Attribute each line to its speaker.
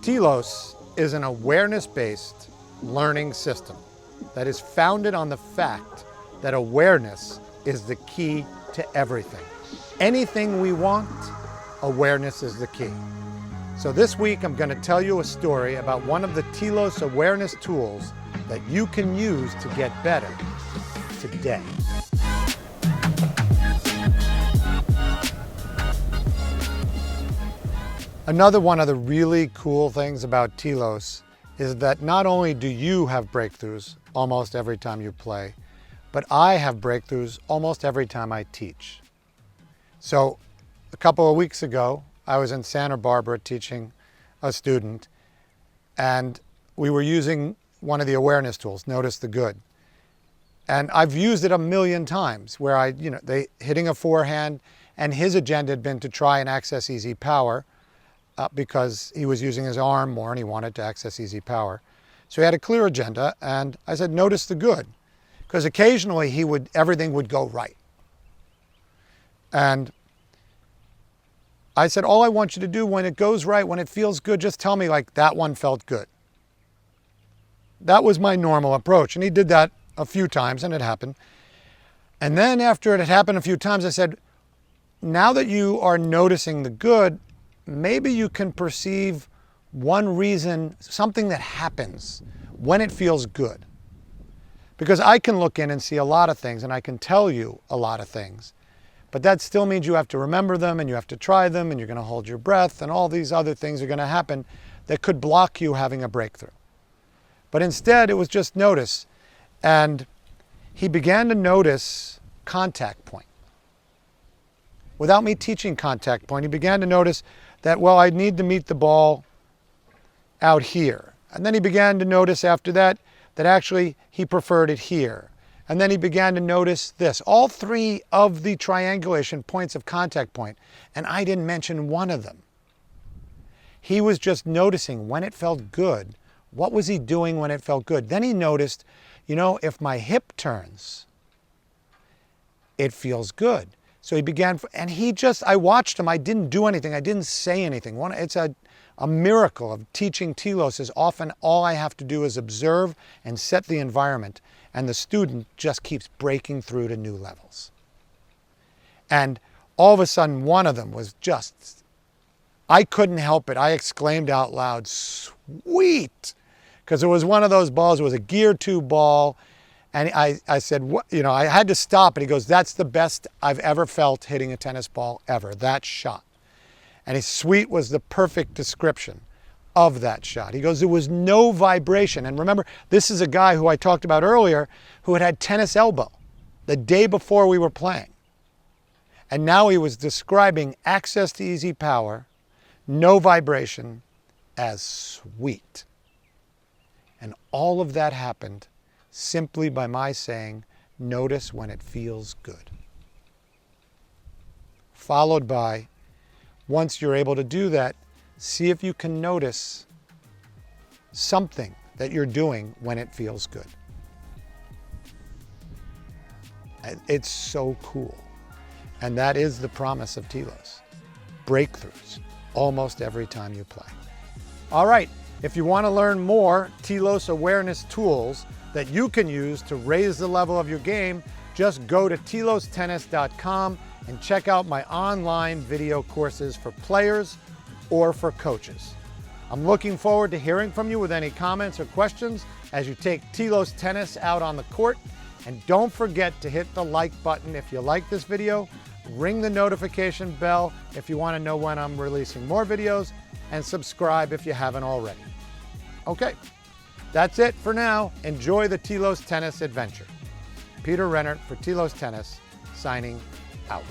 Speaker 1: TELOS is an awareness-based learning system that is founded on the fact that awareness is the key to everything. Anything we want, awareness is the key. So this week I'm going to tell you a story about one of the TELOS Awareness Tools that you can use to get better today. Another one of the really cool things about TELOS is that not only do you have breakthroughs almost every time you play, but I have breakthroughs almost every time I teach. So a couple of weeks ago, I was in Santa Barbara teaching a student, and we were using one of the awareness tools, Notice the Good. And I've used it a million times where they hitting a forehand, and his agenda had been to try and access easy power because he was using his arm more and he wanted to access easy power. So he had a clear agenda, and I said, notice the good, because occasionally everything would go right. And I said, all I want you to do when it goes right, when it feels good, just tell me like that one felt good. That was my normal approach. And he did that a few times and it happened. And then after it had happened a few times, I said, now that you are noticing the good, maybe you can perceive one reason, something that happens when it feels good. Because I can look in and see a lot of things and I can tell you a lot of things. But that still means you have to remember them and you have to try them and you're going to hold your breath and all these other things are going to happen that could block you having a breakthrough. But instead it was just notice. And he began to notice contact point. Without me teaching contact point, he began to notice that, well, I need to meet the ball out here. And then he began to notice after that, that actually he preferred it here. And then he began to notice this, all three of the triangulation points of contact point, and I didn't mention one of them. He was just noticing when it felt good. What was he doing when it felt good? Then he noticed, if my hip turns, it feels good. So he began, and I watched him. I didn't do anything. I didn't say anything. It's a miracle of teaching TELOS is often all I have to do is observe and set the environment, and the student just keeps breaking through to new levels. And all of a sudden, one of them was just, I couldn't help it. I exclaimed out loud, sweet, because it was one of those balls. It was a Gear 2 ball. And I said, I had to stop. And he goes, that's the best I've ever felt hitting a tennis ball ever, that shot. And his sweet was the perfect description of that shot. He goes, there was no vibration. And remember, this is a guy who I talked about earlier who had tennis elbow the day before we were playing. And now he was describing access to easy power, no vibration, as sweet. And all of that happened simply by my saying, notice when it feels good. Followed by, once you're able to do that, see if you can notice something that you're doing when it feels good. It's so cool. And that is the promise of TELOS. Breakthroughs almost every time you play. All right, if you want to learn more TELOS awareness tools that you can use to raise the level of your game, just go to TELOSTennis.com and check out my online video courses for players or for coaches. I'm looking forward to hearing from you with any comments or questions as you take TELOS Tennis out on the court. And don't forget to hit the like button if you like this video, ring the notification bell if you want to know when I'm releasing more videos, and subscribe if you haven't already. Okay. That's it for now. Enjoy the TELOS Tennis adventure. Peter Rennert for TELOS Tennis, signing out.